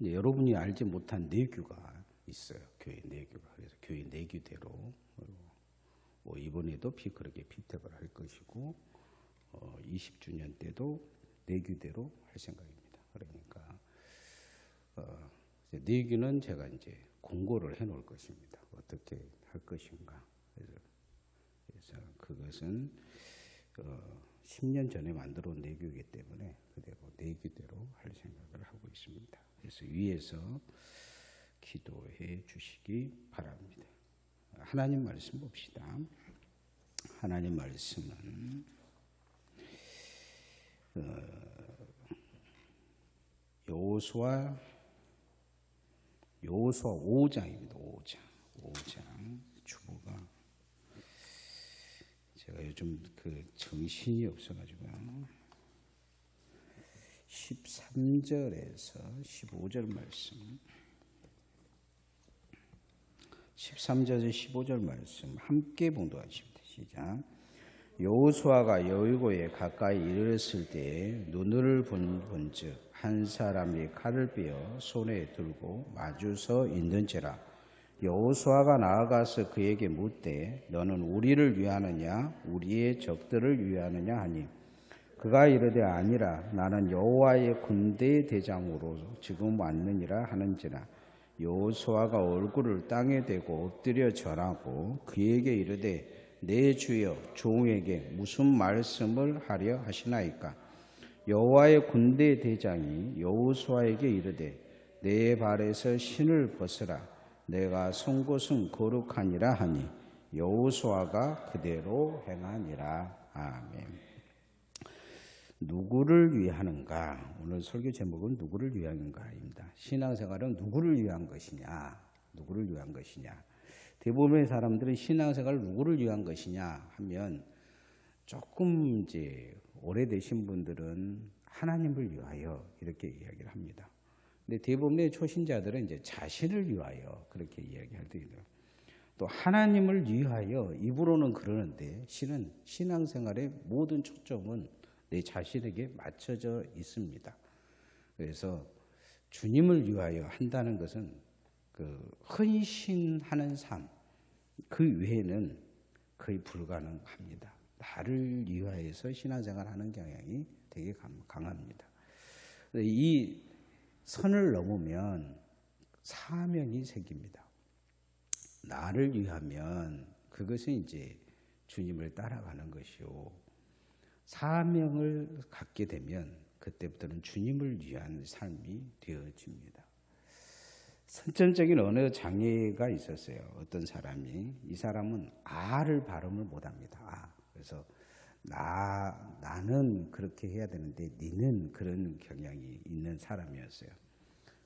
근데 여러분이 알지 못한 내규가 있어요. 교회 내규가. 그래서 교회 내규대로 뭐 이번에도 그렇게 피택을 할 것이고 20주년 때도 내규대로 할 생각입니다. 그러니까 내규는 제가 이제 공고를 해 놓을 것입니다. 어떻게 할 것인가. 그래서 그것은 10년 전에 만들어 온 내규이기 때문에 그대로 내규대로 할 생각을 하고 있습니다. 그래서 위에서 기도해 주시기 바랍니다. 하나님 말씀 봅시다. 하나님 말씀은 여호수아 5장입니다. 5장 주보가 제가 요즘 그 정신이 없어가지고요. 13절에서 15절 말씀, 13절에서 15절 말씀 함께 봉독하십니다. 시작. 여호수아가 여리고에 가까이 이르렀을 때에 눈을 본즉 한 사람이 칼을 빼어 손에 들고 마주서 있는지라. 여호수아가 나아가서 그에게 묻되 너는 우리를 위하느냐 우리의 적들을 위하느냐 하니 그가 이르되 아니라 나는 여호와의 군대의 대장으로 지금 왔느니라 하는지라. 여호수아가 얼굴을 땅에 대고 엎드려 절하고 그에게 이르되 내 주여 종에게 무슨 말씀을 하려 하시나이까. 여호와의 군대 대장이 여호수아에게 이르되 내 발에서 신을 벗으라. 내가 선 곳은 거룩하니라 하니 여호수아가 그대로 행하니라. 아멘. 누구를 위하는가? 오늘 설교 제목은 누구를 위하는가입니다. 신앙생활은 누구를 위한 것이냐? 누구를 위한 것이냐? 대부분의 사람들은 신앙생활을 누구를 위한 것이냐 하면 조금 이제 오래되신 분들은 하나님을 위하여 이렇게 이야기를 합니다. 근데 대부분의 초신자들은 이제 자신을 위하여 그렇게 이야기할 때 있어요. 또 하나님을 위하여 입으로는 그러는데 실은 신앙생활의 모든 초점은 내 자신에게 맞춰져 있습니다. 그래서 주님을 위하여 한다는 것은 그 헌신하는 삶, 그 외에는 거의 불가능합니다. 나를 위하여서 신앙생활하는 경향이 되게 강합니다. 이 선을 넘으면 사명이 생깁니다. 나를 위하면 그것은 이제 주님을 따라가는 것이요. 사명을 갖게 되면 그때부터는 주님을 위한 삶이 되어집니다. 선천적인 언어 장애가 있었어요. 어떤 사람이. 이 사람은 아를 발음을 못합니다. 그래서 나는 그렇게 해야 되는데 니는 그런 경향이 있는 사람이었어요.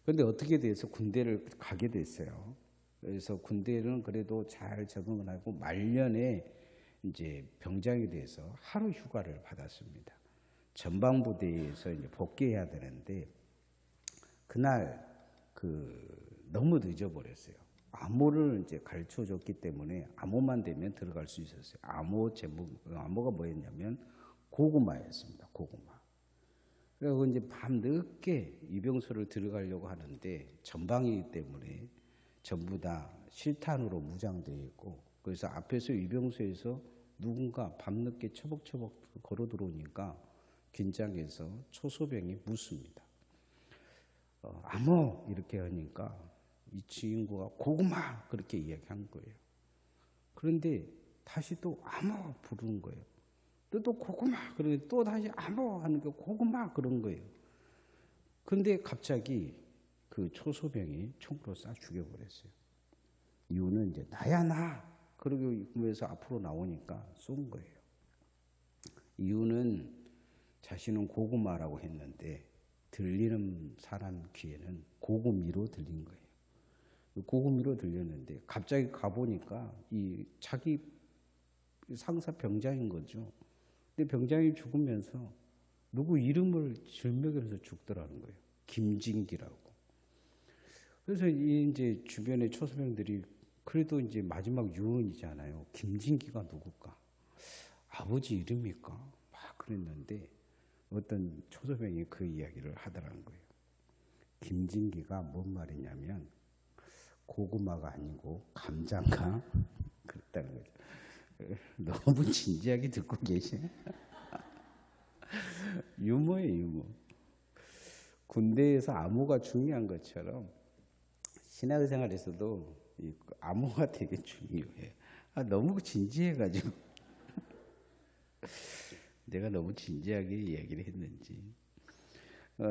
그런데 어떻게 돼서 군대를 가게 됐어요. 그래서 군대는 그래도 잘 적응을 하고 말년에 이제 병장이 돼서 하루 휴가를 받았습니다. 전방부대에서 이제 복귀해야 되는데 그날 너무 늦어버렸어요. 암호를 이제 가르쳐 줬기 때문에 암호만 되면 들어갈 수 있었어요. 암호 제목, 암호가 뭐였냐면 고구마였습니다. 고구마. 그리고 이제 밤 늦게 이병소를 들어가려고 하는데 전방이기 때문에 전부 다 실탄으로 무장되어 있고 그래서 앞에서 이병소에서 누군가 밤늦게 처벅처벅 걸어 들어오니까 긴장해서 초소병이 묻습니다. 암호 이렇게 하니까 이 친구가 고구마 그렇게 이야기한 거예요. 그런데 다시 또 암호 부르는 거예요. 또 고구마 그러는데 또 다시 암호 하는 게 고구마 그런 거예요. 그런데 갑자기 그 초소병이 총으로 쏴 죽여버렸어요. 이유는 이제 나야 나 그러면서 앞으로 나오니까 쏜 거예요. 이유는 자신은 고구마라고 했는데 들리는 사람 귀에는 고구미로 들린 거예요. 고구미로 들렸는데 갑자기 가보니까 이 자기 상사 병장인 거죠. 근데 병장이 죽으면서 누구 이름을 절먹여서 죽더라는 거예요. 김진기라고. 그래서 이제 주변의 초소병들이 그래도 이제 마지막 유언이잖아요. 김진기가 누굴까? 아버지 이름입니까? 막 그랬는데 어떤 초소병이 그 이야기를 하더라는 거예요. 김진기가 뭔 말이냐면 고구마가 아니고 감자인가 그랬다는 거죠. 너무 진지하게 듣고 계시네. 유머예요, 유머. 군대에서 암호가 중요한 것처럼 신앙생활에서도 이 암호가 되게 중요해요. 너무 진지해가지고 내가 너무 진지하게 얘기를 했는지.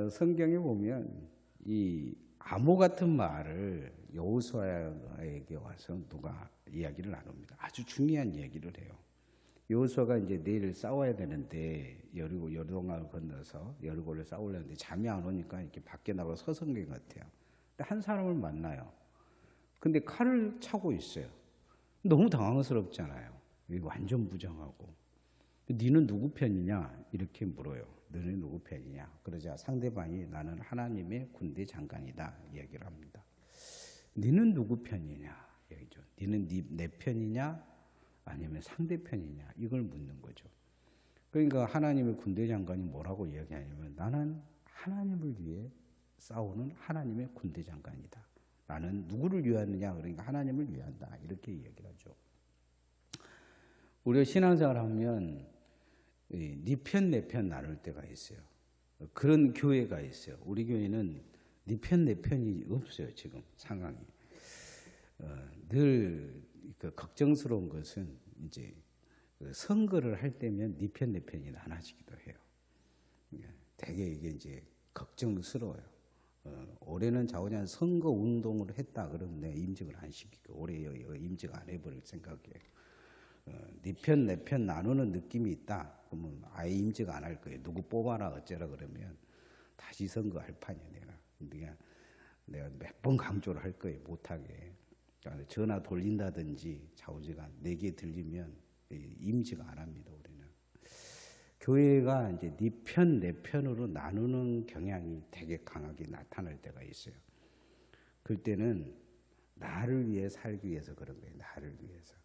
성경에 보면 이 암호 같은 말을 여호수아에게 와서 누가 이야기를 나눕니다. 아주 중요한 이야기를 해요. 여호수아가 이제 내일 싸워야 되는데 여리고 요단강을 건너서 여리고를 싸우려는데 잠이 안 오니까 이렇게 밖에 나가 서성개 같아요. 근데 한 사람을 만나요. 근데 칼을 차고 있어요. 너무 당황스럽잖아요. 완전 부정하고. 너는 누구 편이냐? 이렇게 물어요. 너는 누구 편이냐? 그러자 상대방이 나는 하나님의 군대 장관이다 이야기를 합니다. 너는 누구 편이냐? 얘기죠. 너는 내 편이냐? 아니면 상대 편이냐? 이걸 묻는 거죠. 그러니까 하나님의 군대 장관이 뭐라고 이야기하냐면 나는 하나님을 위해 싸우는 하나님의 군대 장관이다. 나는 누구를 위하느냐? 그러니까 하나님을 위한다. 이렇게 이야기를 하죠. 우리가 신앙생활 하면 네 편 내 편 나눌 때가 있어요. 그런 교회가 있어요. 우리 교회는 네 편 내 편이 없어요. 지금 상황이. 늘 걱정스러운 것은 이제 선거를 할 때면 네 편 내 편이 나눠지기도 해요. 되게 이게 이제 걱정스러워요. 올해는 자오냐 선거 운동을 했다 그러면 내가 임직을 안 시키고 올해 임직 안 해버릴 생각이에요. 네 편 내 편 나누는 느낌이 있다. 그러면 아예 임직 안 할 거예요. 누구 뽑아라 어쩌라 그러면 다시 선거할 판이야 내가 몇 번 강조를 할 거예요. 못하게. 그러니까 전화 돌린다든지 좌우지간 4개 들리면 임직 안 합니다. 우리는. 교회가 이제 네 편 내 편으로 나누는 경향이 되게 강하게 나타날 때가 있어요. 그때는 나를 위해 살기 위해서 그런 거예요. 나를 위해서.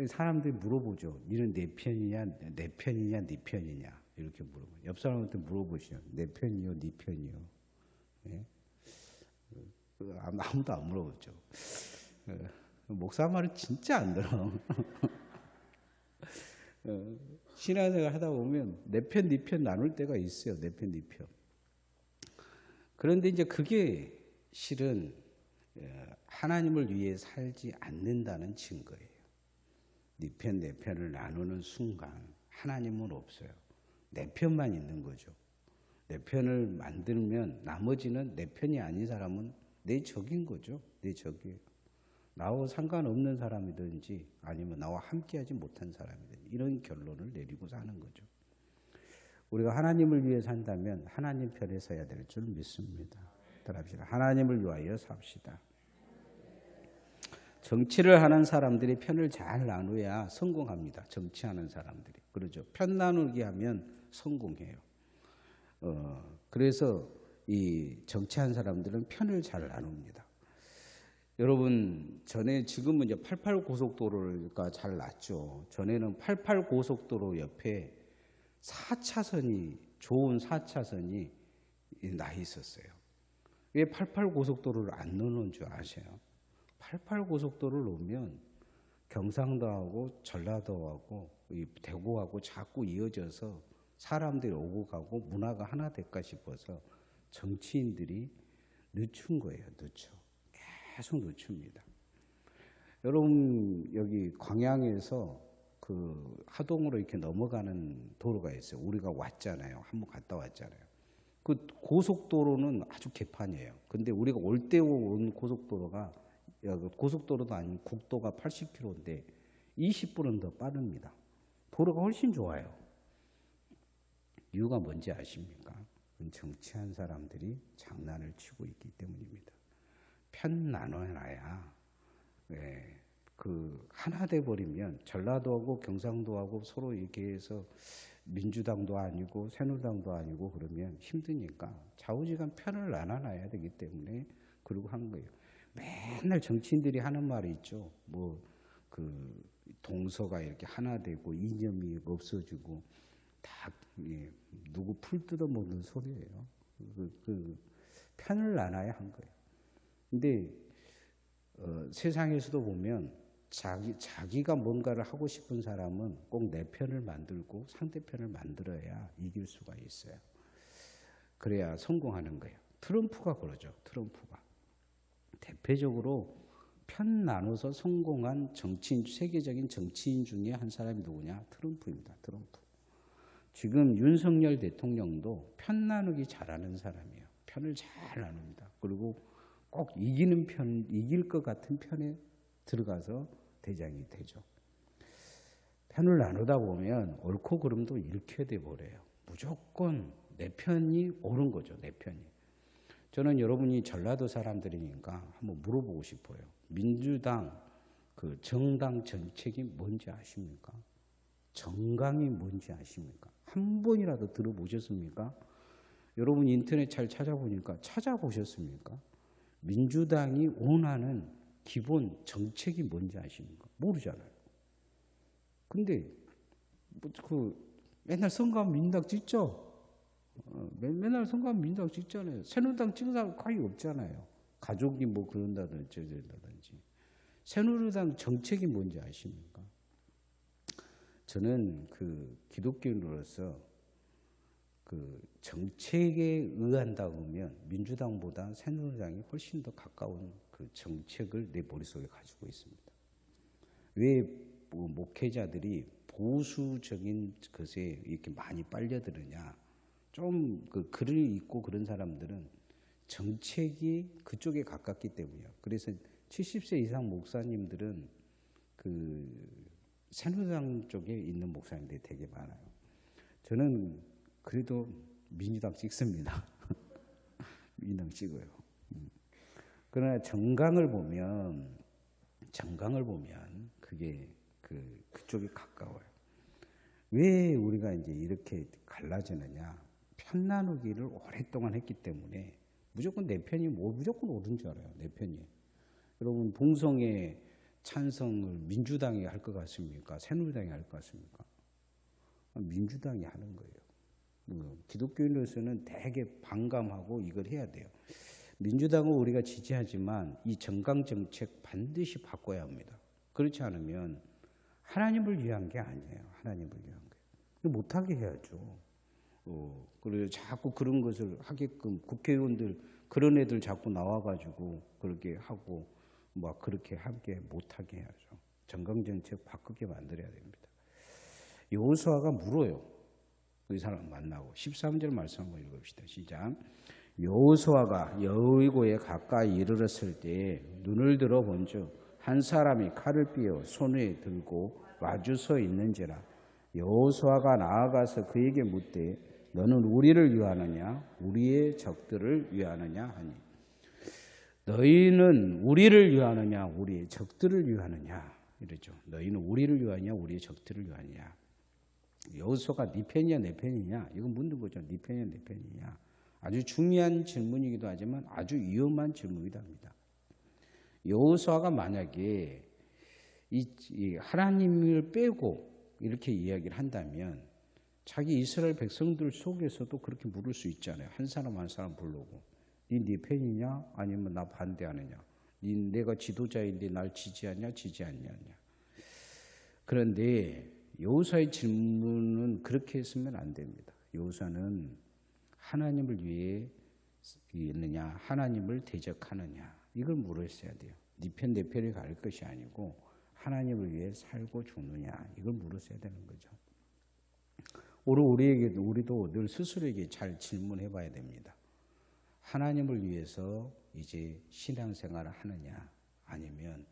사람들이 물어보죠. 너는 내 편이냐, 내 편이냐, 네 편이냐 이렇게 물어봐요. 옆 사람한테 물어보시죠. 내 편이요, 네 편이요. 네? 아무도 안 물어보죠. 목사 말은 진짜 안 들어. 신앙생활 하다 보면 내 편, 네 편 나눌 때가 있어요. 내 편, 네 편. 그런데 이제 그게 실은 하나님을 위해 살지 않는다는 증거예요. 네 편, 내 편을 나누는 순간 하나님은 없어요. 내 편만 있는 거죠. 내 편을 만들면 나머지는 내 편이 아닌 사람은 내 적인 거죠. 내 적이에요. 나와 상관없는 사람이든지 아니면 나와 함께하지 못한 사람이든지 이런 결론을 내리고 사는 거죠. 우리가 하나님을 위해 산다면 하나님 편에 서야 될 줄 믿습니다. 따라합시다. 하나님을 위하여 삽시다. 정치를 하는 사람들이 편을 잘 나누어야 성공합니다. 정치하는 사람들이. 그러죠. 편 나누기 하면 성공해요. 그래서 이 정치하는 사람들은 편을 잘 나눕니다. 여러분, 지금은 이제 88 고속도로가 잘 났죠. 전에는 88 고속도로 옆에 4차선이, 좋은 4차선이 나 있었어요. 왜 88 고속도로를 안 넣는 줄 아세요? 88 고속도로를 놓으면 경상도하고 전라도하고 대구하고 자꾸 이어져서 사람들이 오고 가고 문화가 하나 될까 싶어서 정치인들이 늦춘 거예요. 계속 늦춥니다. 여러분 여기 광양에서 그 하동으로 이렇게 넘어가는 도로가 있어요. 우리가 왔잖아요. 한번 갔다 왔잖아요. 그 고속도로는 아주 개판이에요. 근데 우리가 올 때 온 고속도로가 고속도로도 아니고 국도가 80km인데 20분은 더 빠릅니다. 도로가 훨씬 좋아요. 이유가 뭔지 아십니까? 정치한 사람들이 장난을 치고 있기 때문입니다. 편 나눠놔야 그 하나 돼 버리면 전라도하고 경상도하고 서로 이렇게 해서 민주당도 아니고 새누리당도 아니고 그러면 힘드니까 좌우지간 편을 나눠놔야 되기 때문에 그러고 하는 거예요. 맨날 정치인들이 하는 말이 있죠. 뭐 그 동서가 이렇게 하나 되고 이념이 없어지고 다 누구 풀 뜯어먹는 소리예요. 편을 나눠야 한 거예요. 근데 세상에서도 보면 자기가 뭔가를 하고 싶은 사람은 꼭 내 편을 만들고 상대편을 만들어야 이길 수가 있어요. 그래야 성공하는 거예요. 트럼프가 그러죠. 트럼프가. 대표적으로 편 나눠서 성공한 정치인, 세계적인 정치인 중에 한 사람이 누구냐? 트럼프입니다. 트럼프. 지금 윤석열 대통령도 편 나누기 잘하는 사람이에요. 편을 잘 나눕니다. 그리고 꼭 이길 것 같은 편에 들어가서 대장이 되죠. 편을 나누다 보면 옳고 그름도 잃게 돼 버려요. 무조건 내 편이 옳은 거죠. 내 편이. 저는 여러분이 전라도 사람들이니까 한번 물어보고 싶어요. 민주당 그 정당 정책이 뭔지 아십니까? 정강이 뭔지 아십니까? 한 번이라도 들어보셨습니까? 여러분 인터넷 잘 찾아보니까 찾아보셨습니까? 민주당이 원하는 기본 정책이 뭔지 아십니까? 모르잖아요. 근데 맨날 선거하면 민주당 찍죠? 맨날 선거하면 민주당 찍잖아요. 새누리당 찍은 사람 거의 없잖아요. 가족이 뭐 그런다든지 저런다든지. 새누리당 정책이 뭔지 아십니까? 저는 그 기독교인으로서 그 정책에 의한다 보면 민주당보다 새누리당이 훨씬 더 가까운 그 정책을 내 머릿속에 가지고 있습니다. 왜 목회자들이 보수적인 것에 이렇게 많이 빨려드느냐? 좀 그 글을 읽고 그런 사람들은 정책이 그쪽에 가깝기 때문이에요. 그래서 70세 이상 목사님들은 그 새누리당 쪽에 있는 목사님들이 되게 많아요. 저는 그래도 민주당 찍습니다. 민주당 찍어요. 그러나 정강을 보면 그게 그쪽이 가까워요. 왜 우리가 이제 이렇게 갈라지느냐? 편 나누기를 오랫동안 했기 때문에 무조건 내 편이 무조건 옳은 줄 알아요. 내 편이. 여러분 동성애 찬성을 민주당이 할 것 같습니까? 새누리당이 할 것 같습니까? 민주당이 하는 거예요. 기독교인으로서는 되게 반감하고 이걸 해야 돼요. 민주당은 우리가 지지하지만 이 정강 정책 반드시 바꿔야 합니다. 그렇지 않으면 하나님을 위한 게 아니에요. 하나님을 위한 거예요. 못하게 해야죠. 그래서 자꾸 그런 것을 하게끔 국회의원들 그런 애들 자꾸 나와가지고 그렇게 하고 막 그렇게 함께 못하게 해야죠. 정강 정책 바꾸게 만들어야 됩니다. 여호수아가 물어요. 그 사람 만나고 13절 말씀 한번 읽읍시다. 시작. 여호수아가 여리고에 가까이 이르렀을 때에 눈을 들어 본즉 한 사람이 칼을 삐어 손에 들고 마주서 있는지라. 여호수아가 나아가서 그에게 묻되 너는 우리를 위하느냐 우리의 적들을 위하느냐 하니 너희는 우리를 위하느냐 우리의 적들을 위하느냐 이러죠. 너희는 우리를 위하느냐 우리의 적들을 위하느냐. 여호수아가 네 편이냐 내 편이냐 이거 묻는 거죠. 네 편이냐 내 편이냐. 아주 중요한 질문이기도 하지만 아주 위험한 질문이기도 합니다. 여호수아가 만약에 이 하나님을 빼고 이렇게 이야기를 한다면 자기 이스라엘 백성들 속에서도 그렇게 물을 수 있잖아요. 한 사람 한 사람 부르고 네 편이냐 아니면 나 반대하느냐. 내가 지도자인데 날 지지하냐 지지 않냐. 그런데 여호수아의 질문은 그렇게 했으면 안 됩니다. 여호수아는 하나님을 위해 있느냐 하나님을 대적하느냐 이걸 물었어야 돼요. 네 편 내 편이 갈 것이 아니고 하나님을 위해 살고 죽느냐 이걸 물었어야 되는 거죠. 우리도 늘 스스로에게 잘 질문해 봐야 됩니다. 하나님을 위해서 이제 신앙생활을 하느냐 아니면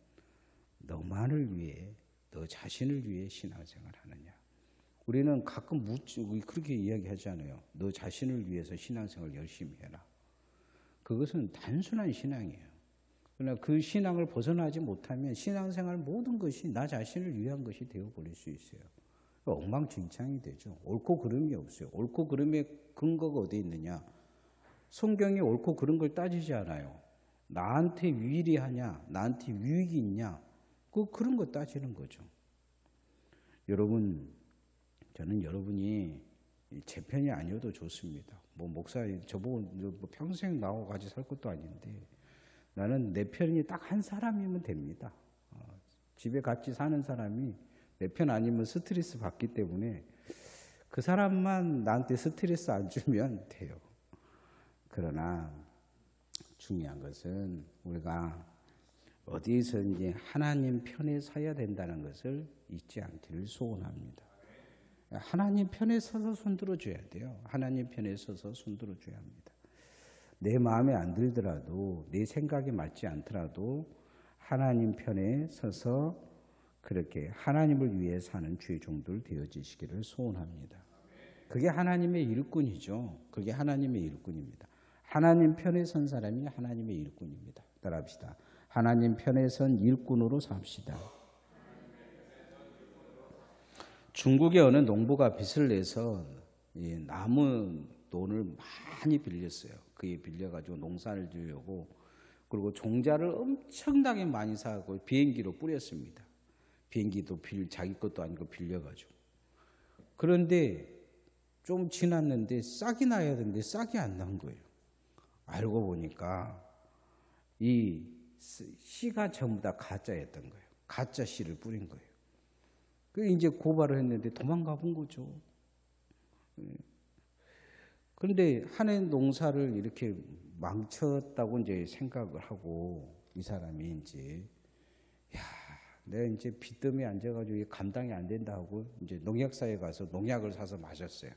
너만을 위해 너 자신을 위해 신앙생활을 하느냐. 우리는 가끔 그렇게 이야기하잖아요. 너 자신을 위해서 신앙생활 열심히 해라. 그것은 단순한 신앙이에요. 그러나 그 신앙을 벗어나지 못하면 신앙생활 모든 것이 나 자신을 위한 것이 되어버릴 수 있어요. 엉망진창이 되죠. 옳고 그름이 없어요. 옳고 그름의 근거가 어디에 있느냐. 성경이 옳고 그른 걸 따지지 않아요. 나한테 유리하냐 나한테 유익이 있냐 그런 거 따지는 거죠. 여러분 저는 여러분이 제 편이 아니어도 좋습니다. 뭐 목사님 저보고 뭐 평생 나하고 같이 살 것도 아닌데 나는 내 편이 딱 한 사람이면 됩니다. 집에 같이 사는 사람이 내 편 아니면 스트레스 받기 때문에 그 사람만 나한테 스트레스 안 주면 돼요. 그러나 중요한 것은 우리가 어디서든지 하나님 편에 서야 된다는 것을 잊지 않기를 소원합니다. 하나님 편에 서서 손들어 줘야 돼요. 하나님 편에 서서 손들어 줘야 합니다. 내 마음에 안 들더라도 내 생각에 맞지 않더라도 하나님 편에 서서 그렇게 하나님을 위해 사는 주의 종들 되어지시기를 소원합니다. 그게 하나님의 일꾼이죠. 그게 하나님의 일꾼입니다. 하나님 편에 선 사람이 하나님의 일꾼입니다. 따라합시다. 하나님 편에 선 일꾼으로 삽시다. 중국의 어느 농부가 빚을 내서 나무 돈을 많이 빌렸어요. 그게 빌려가지고 농사를 지으려고, 그리고 종자를 엄청나게 많이 사고 비행기로 뿌렸습니다. 비행기도 자기 것도 아니고 빌려가지고. 그런데 좀 지났는데 싹이 나야 되는데 싹이 안 난 거예요. 알고 보니까 이 씨가 전부 다 가짜였던 거예요. 가짜 씨를 뿌린 거예요. 그 이제 고발을 했는데 도망가 본 거죠. 그런데 한 해 농사를 이렇게 망쳤다고 이제 생각을 하고 이 사람이 이제 내가 이제 빚더미 앉아가지고 감당이 안 된다 하고 이제 농약사에 가서 농약을 사서 마셨어요.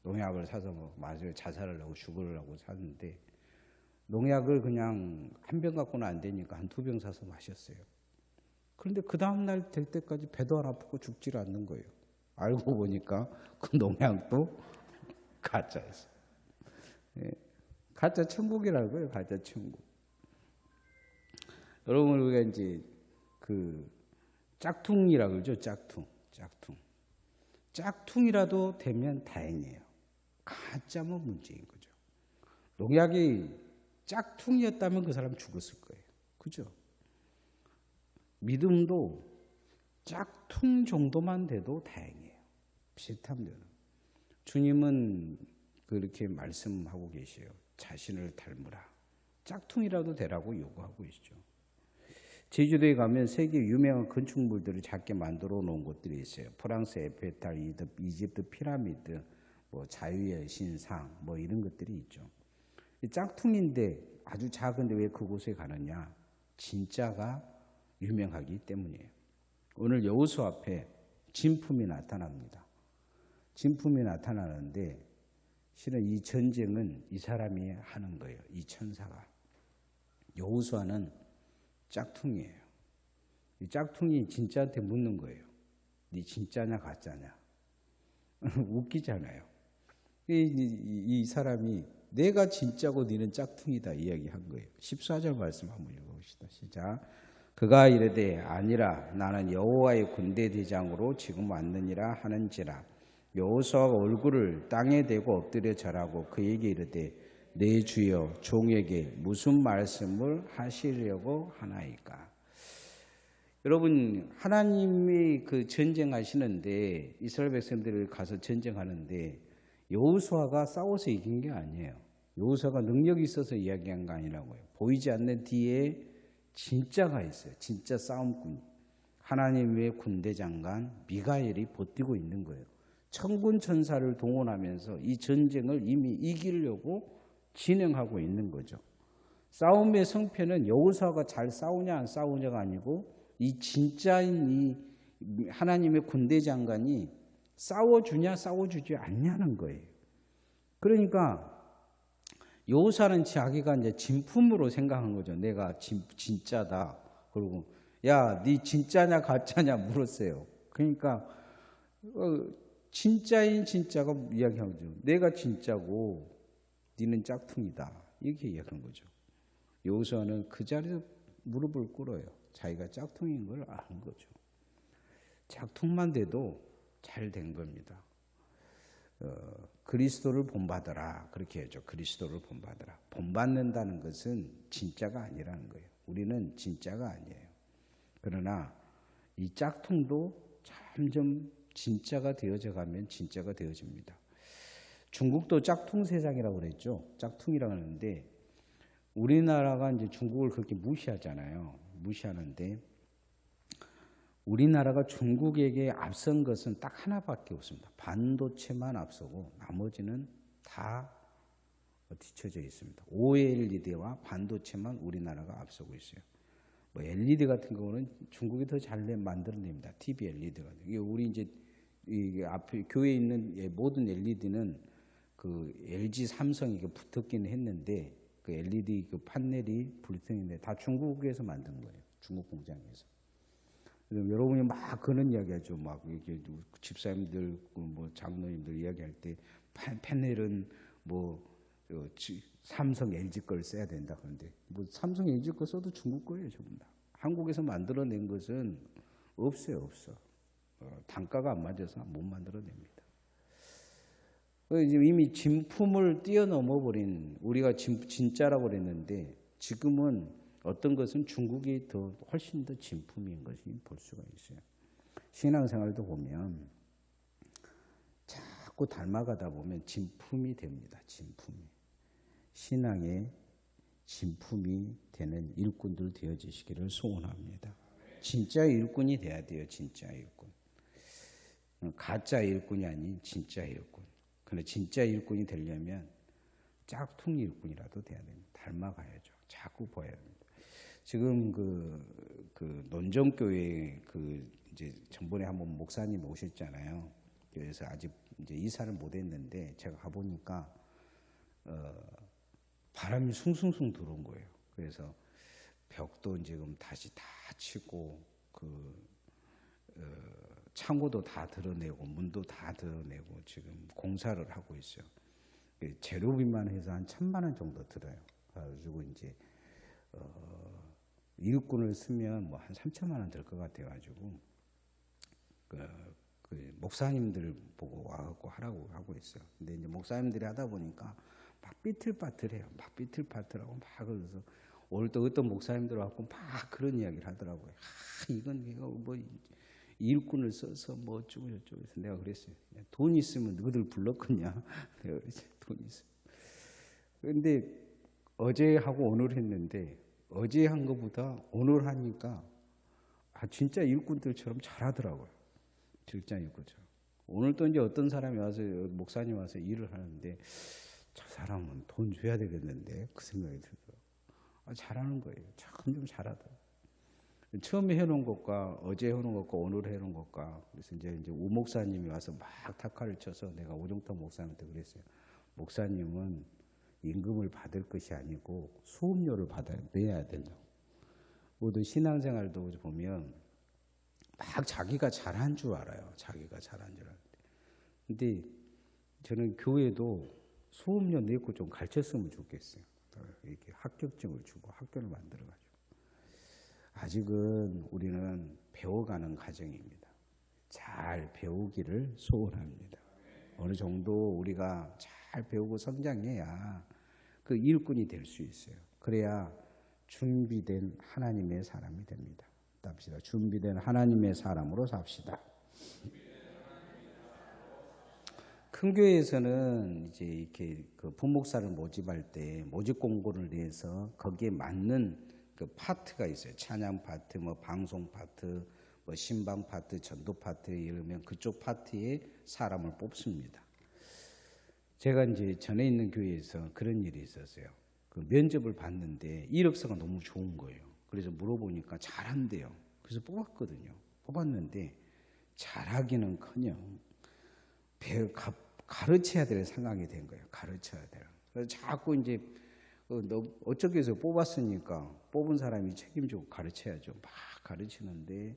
농약을 사서 마셔 자살을 하고 죽으려고 샀는데 농약을 그냥 한 병 갖고는 안 되니까 한 2병 사서 마셨어요. 그런데 그 다음날 될 때까지 배도 안 아프고 죽질 않는 거예요. 알고 보니까 그 농약도 가짜였어요. 예. 가짜 천국이라고요. 가짜 천국. 여러분 우리가 이제 그 짝퉁이라고 그러죠. 짝퉁이라도 되면 다행이에요. 가짜면 문제인 거죠. 농약이 짝퉁이었다면 그 사람 죽었을 거예요. 그죠? 믿음도 짝퉁 정도만 돼도 다행이에요. 비슷합니다. 주님은 그렇게 말씀하고 계세요. 자신을 닮으라. 짝퉁이라도 되라고 요구하고 계시죠. 제주도에 가면 세계 유명한 건축물들을 작게 만들어 놓은 곳들이 있어요. 프랑스 에펠탑, 이집트 피라미드, 뭐 자유의 신상, 뭐 이런 것들이 있죠. 짝퉁인데 아주 작은데 왜 그곳에 가느냐? 진짜가 유명하기 때문이에요. 오늘 여호수 앞에 진품이 나타납니다. 진품이 나타나는데 실은 이 전쟁은 이 사람이 하는 거예요. 이 천사가. 여호수아는 짝퉁이에요. 이 짝퉁이 진짜한테 묻는 거예요. 네 진짜냐 가짜냐. 웃기잖아요. 이 사람이 내가 진짜고 너는 짝퉁이다 이야기한 거예요. 14절 말씀 한번 읽어봅시다. 시작. 그가 이르되 아니라 나는 여호와의 군대 대장으로 지금 왔느니라 하는지라. 여호수아가 얼굴을 땅에 대고 엎드려 절하고 그에게 이르되 내 주여 종에게 무슨 말씀을 하시려고 하나이까. 여러분 하나님이 그 전쟁하시는데 이스라엘 백성들을 가서 전쟁하는데 여호수아가 싸워서 이긴 게 아니에요. 여호수아가 능력이 있어서 이야기한 거 아니라고요. 보이지 않는 뒤에 진짜가 있어요. 진짜 싸움꾼. 하나님의 군대 장관 미가엘이 버티고 있는 거예요. 천군 천사를 동원하면서 이 전쟁을 이미 이기려고 진행하고 있는 거죠. 싸움의 성패는 여호수아가 잘 싸우냐 안 싸우냐가 아니고 이 진짜인 이 하나님의 군대 장관이 싸워주냐 싸워주지 않냐는 거예요. 그러니까 여호수아는 자기가 이제 진품으로 생각한 거죠. 내가 진짜다. 그리고 야, 네 진짜냐 가짜냐 물었어요. 그러니까 진짜인 진짜가 이야기하죠. 내가 진짜고 네는 짝퉁이다. 이렇게 이야기하는 거죠. 여호수아는 그 자리에서 무릎을 꿇어요. 자기가 짝퉁인 걸 아는 거죠. 짝퉁만 돼도 잘 된 겁니다. 그리스도를 본받아라. 그렇게 하죠. 그리스도를 본받아라. 본받는다는 것은 진짜가 아니라는 거예요. 우리는 진짜가 아니에요. 그러나 이 짝퉁도 점점 진짜가 되어져 가면 진짜가 되어집니다. 중국도 짝퉁 세상이라고 그랬죠. 짝퉁이라고 하는데 우리나라가 이제 중국을 그렇게 무시하잖아요. 무시하는데 우리나라가 중국에게 앞선 것은 딱 하나밖에 없습니다. 반도체만 앞서고 나머지는 다 뒤처져 있습니다. OLED와 반도체만 우리나라가 앞서고 있어요. 뭐 LED 같은 경우는 중국이 더 잘 만들어냅니다. TV LED 같은. 이게 우리 이제 이 앞에 교회에 있는 모든 LED는 그 LG 삼성이 붙었기는 했는데 그 LED 그 판넬이 불통인데 다 중국에서 만든 거예요. 중국 공장에서. 여러분이 막 그런 이야기하죠. 막 이렇게 집사님들, 뭐 장로님들 이야기할 때 패널은 뭐 삼성, LG 걸 써야 된다 그런데 뭐 삼성, LG 거 써도 중국 거예요, 전부 다. 한국에서 만들어낸 것은 없어요, 없어. 단가가 안 맞아서 못 만들어냅니다. 이미 진품을 뛰어넘어 버린 우리가 진짜라고 그랬는데 지금은 어떤 것은 중국이 더 훨씬 더 진품인 것이 볼 수가 있어요. 신앙생활도 보면 자꾸 닮아가다 보면 진품이 됩니다. 진품이. 신앙의 진품이 되는 일꾼들 되어지시기를 소원합니다. 진짜 일꾼이 돼야 돼요. 진짜 일꾼. 가짜 일꾼이 아닌 진짜 일꾼. 그런데 진짜 일꾼이 되려면 짝퉁 일꾼이라도 돼야 됩니다. 닮아가야죠. 자꾸 보여야 됩니다. 지금 그 논정교회 이제 전번에 한번 목사님 오셨잖아요. 그래서 아직 이제 이사를 못 했는데 제가 가보니까 바람이 숭숭숭 들어온 거예요. 그래서 벽도 지금 다시 다 치고 창고도 다 드러내고 문도 다 드러내고 지금 공사를 하고 있어요. 재료비만 해서 한 1,000만 원 정도 들어요. 그래가지고 이제 일꾼을 쓰면 뭐 한 3천만 원 들 것 같아가지고 그 목사님들 보고 와갖고 하라고 하고 있어요. 근데 이제 목사님들이 하다 보니까 막 삐틀빠틀해요. 막 삐틀빠틀하고 막 그래서 오늘 또 어떤 목사님들 와갖고 막 그런 이야기를 하더라고요. 이건 내가 뭐 일꾼을 써서 뭐 어쩌고 저쩌고 해서 내가 그랬어요. 돈 있으면 너희들 불렀겠냐? 내가 그랬지. 돈 있으면. 근데 어제 하고 오늘 했는데 어제 한 것보다 오늘 하니까 진짜 일꾼들처럼 잘하더라고요. 진짜 일꾼처럼. 오늘 또 이제 어떤 사람이 와서 목사님 와서 일을 하는데 저 사람은 돈 줘야 되겠는데 그 생각이 들더라고요. 잘하는 거예요. 좀 잘하더라고요. 처음에 해놓은 것과 어제 해놓은 것과 오늘 해놓은 것과 그래서 이제 우 목사님이 와서 막 타카를 쳐서 내가 오정통 목사님한테 그랬어요. 목사님은 임금을 받을 것이 아니고 수업료를 내야 된다고. 모두 신앙생활도 보면 막 자기가 잘한 줄 알아요. 자기가 잘한 줄 아는데. 근데 저는 교회도 수업료 내고 좀 가르쳤으면 좋겠어요. 이렇게 합격증을 주고 학교를 만들어가지고. 아직은 우리는 배워가는 과정입니다. 잘 배우기를 소원합니다. 어느 정도 우리가 잘 배우고 성장해야 그 일꾼이 될 수 있어요. 그래야 준비된 하나님의 사람이 됩니다. 답시다. 준비된 하나님의 사람으로 삽시다. 큰 교회에서는 이제 이렇게 그 부목사를 모집할 때 모집 공고를 내서 거기에 맞는 그 파트가 있어요. 찬양 파트, 뭐 방송 파트, 뭐 신방 파트, 전도 파트 이러면 그쪽 파트에 사람을 뽑습니다. 제가 이제 전에 있는 교회에서 그런 일이 있었어요. 그 면접을 봤는데 이력서가 너무 좋은 거예요. 그래서 물어보니까 잘한대요. 그래서 뽑았거든요. 뽑았는데 잘하기는커녕 가르쳐야 될 상황이 된 거예요. 가르쳐야 돼요. 그래서 자꾸 이제 어쩌기 위해서 뽑았으니까 뽑은 사람이 책임지고 가르쳐야죠. 막 가르치는데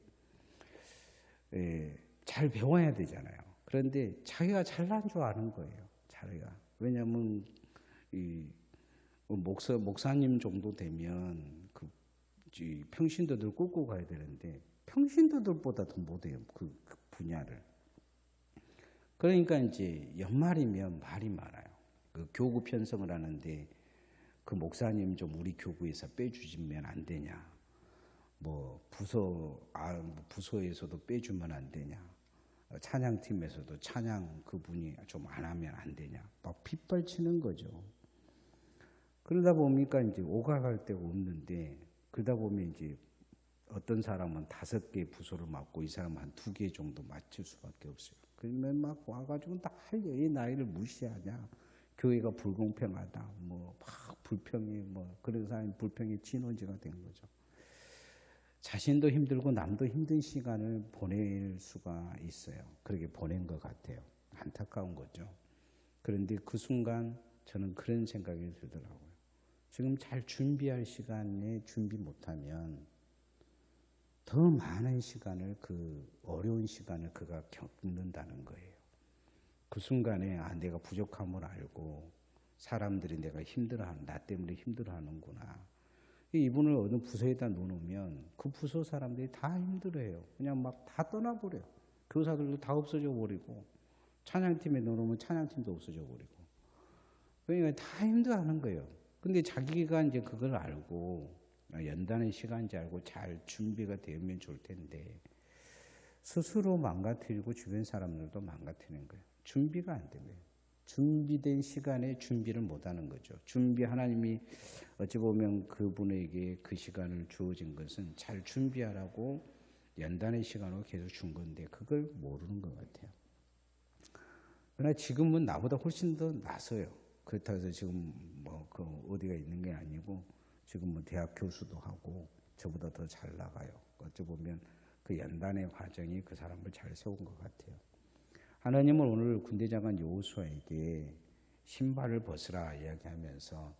잘 배워야 되잖아요. 그런데 자기가 잘난 줄 아는 거예요. 자기가. 왜냐하면 목사님 정도 되면 그 평신도들 끄고 가야 되는데 평신도들보다 더 못해요. 그 분야를. 그러니까 이제 연말이면 말이 많아요. 그 교구 편성을 하는데 그 목사님 좀 우리 교구에서 빼주시면 안 되냐. 뭐 부서에서도 빼주면 안 되냐. 찬양팀에서도 찬양 그분이 좀 안 하면 안 되냐 막 빗발치는 거죠. 그러다 보니까 이제 오가갈 데가 없는데, 그러다 보면 이제 어떤 사람은 5개 부서를 맡고 이 사람은 한 2개 정도 맡을 수밖에 없어요. 그러면 막 와가지고 난리, 이 나이를 무시하냐, 교회가 불공평하다, 뭐 막 불평이, 뭐 그런 사람이 불평의 진원지가 된 거죠. 자신도 힘들고 남도 힘든 시간을 보낼 수가 있어요. 그렇게 보낸 것 같아요. 안타까운 거죠. 그런데 그 순간 저는 그런 생각이 들더라고요. 지금 잘 준비할 시간에 준비 못하면 더 많은 시간을, 그 어려운 시간을 그가 겪는다는 거예요. 그 순간에 내가 부족함을 알고 사람들이 내가 힘들어하는, 나 때문에 힘들어하는구나. 이분을 어느 부서에다 놓으면 그 부서 사람들이 다 힘들어해요. 그냥 막 다 떠나버려요. 교사들도 다 없어져 버리고, 찬양팀에 넣으면 찬양팀도 없어져 버리고. 그러니까 다 힘들어하는 거예요. 근데 자기가 이제 그걸 알고, 연단의 시간인지 알고 잘 준비가 되면 좋을 텐데, 스스로 망가뜨리고 주변 사람들도 망가뜨리는 거예요. 준비가 안 되고요. 준비된 시간에 준비를 못하는 거죠. 하나님이 어찌 보면 그분에게 그 시간을 주어진 것은 잘 준비하라고 연단의 시간으로 계속 준 건데 그걸 모르는 것 같아요. 그러나 지금은 나보다 훨씬 더 나서요. 그렇다고 해서 지금 뭐 그 어디가 있는 게 아니고 지금 뭐 대학 교수도 하고 저보다 더 잘 나가요. 어찌 보면 그 연단의 과정이 그 사람을 잘 세운 것 같아요. 하나님은 오늘 군대장관 여호수아에게 신발을 벗으라 이야기하면서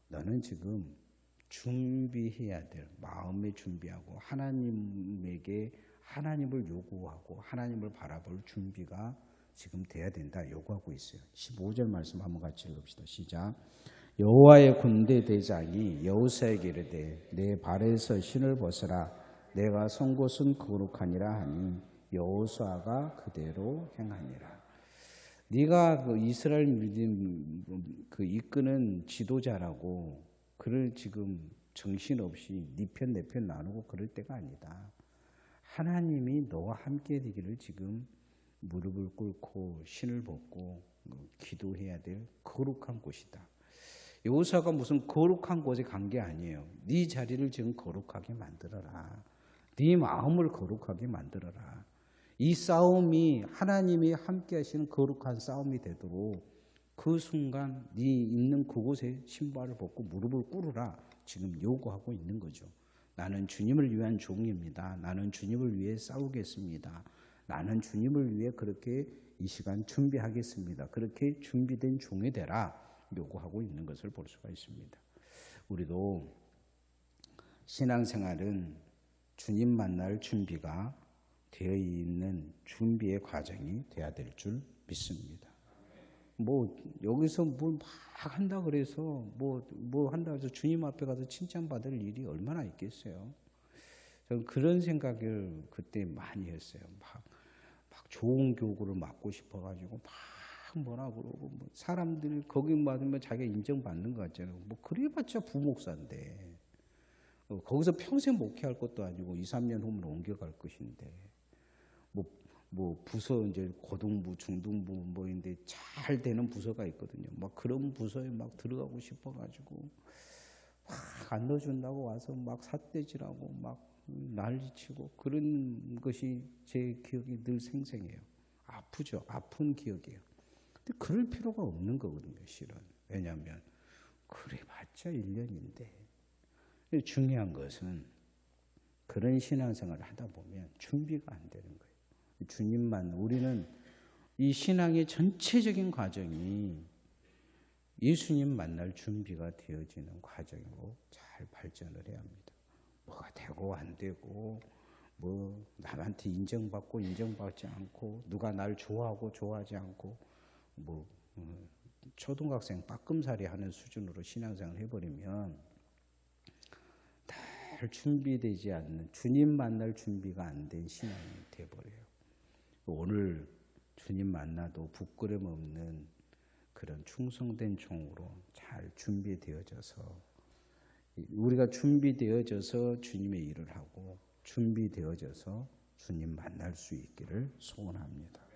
너는 지금 준비해야 될, 마음에 준비하고 하나님에게 하나님을 요구하고 하나님을 바라볼 준비가 지금 돼야 된다 요구하고 있어요. 15절 말씀 한번 같이 읽읍시다. 시작. 여호와의 군대 대장이 여호수아에게 이르되 내 발에서 신을 벗으라 내가 선 곳은 거룩하니라 하니 여호수아가 그대로 행하니라. 네가 그 이스라엘 믿음 그 이끄는 지도자라고 그를 지금 정신없이 네 편 내 편 나누고 그럴 때가 아니다. 하나님이 너와 함께 되기를 지금 무릎을 꿇고 신을 벗고 기도해야 될 거룩한 곳이다. 여호수아가 무슨 거룩한 곳에 간 게 아니에요. 네 자리를 지금 거룩하게 만들어라. 네 마음을 거룩하게 만들어라. 이 싸움이 하나님이 함께 하시는 거룩한 싸움이 되도록 그 순간 네 있는 그곳에 신발을 벗고 무릎을 꿇으라 지금 요구하고 있는 거죠. 나는 주님을 위한 종입니다. 나는 주님을 위해 싸우겠습니다. 나는 주님을 위해 그렇게 이 시간 준비하겠습니다. 그렇게 준비된 종이 되라 요구하고 있는 것을 볼 수가 있습니다. 우리도 신앙생활은 주님 만날 준비가 되어 있는 준비의 과정이 돼야 될 줄 믿습니다. 뭐 여기서 뭘 막 한다 그래서 뭐 한다 해서 주님 앞에 가서 칭찬받을 일이 얼마나 있겠어요. 저는 그런 생각을 그때 많이 했어요. 막 좋은 교구를 맡고 싶어가지고 막 뭐라 그러고 뭐 사람들 거기 맞으면 자기가 인정받는 거 같잖아요. 뭐 그래봤자 부목사인데 거기서 평생 목회할 것도 아니고 2, 3년 후면 옮겨갈 것인데 뭐 부서 이제 고등부, 중등부 뭐인데 잘 되는 부서가 있거든요. 막 그런 부서에 막 들어가고 싶어가지고 막 안 넣어준다고 와서 막 삿대질하고 막 난리치고 그런 것이 제 기억이 늘 생생해요. 아프죠. 아픈 기억이에요. 근데 그럴 필요가 없는 거거든요. 실은. 왜냐하면 그래봤자 1년인데 중요한 것은 그런 신앙생활을 하다 보면 준비가 안 되는 거예요. 주님만 우리는 이 신앙의 전체적인 과정이 예수님 만날 준비가 되어지는 과정으로 잘 발전을 해야 합니다. 뭐가 되고 안 되고 뭐 남한테 인정받고 인정받지 않고 누가 날 좋아하고 좋아하지 않고 뭐 초등학생 빠끔살이 하는 수준으로 신앙생활을 해버리면 잘 준비되지 않는 주님 만날 준비가 안 된 신앙이 돼버려요. 오늘 주님 만나도 부끄럼 없는 그런 충성된 종으로 잘 준비되어져서 우리가 준비되어져서 주님의 일을 하고 준비되어져서 주님 만날 수 있기를 소원합니다.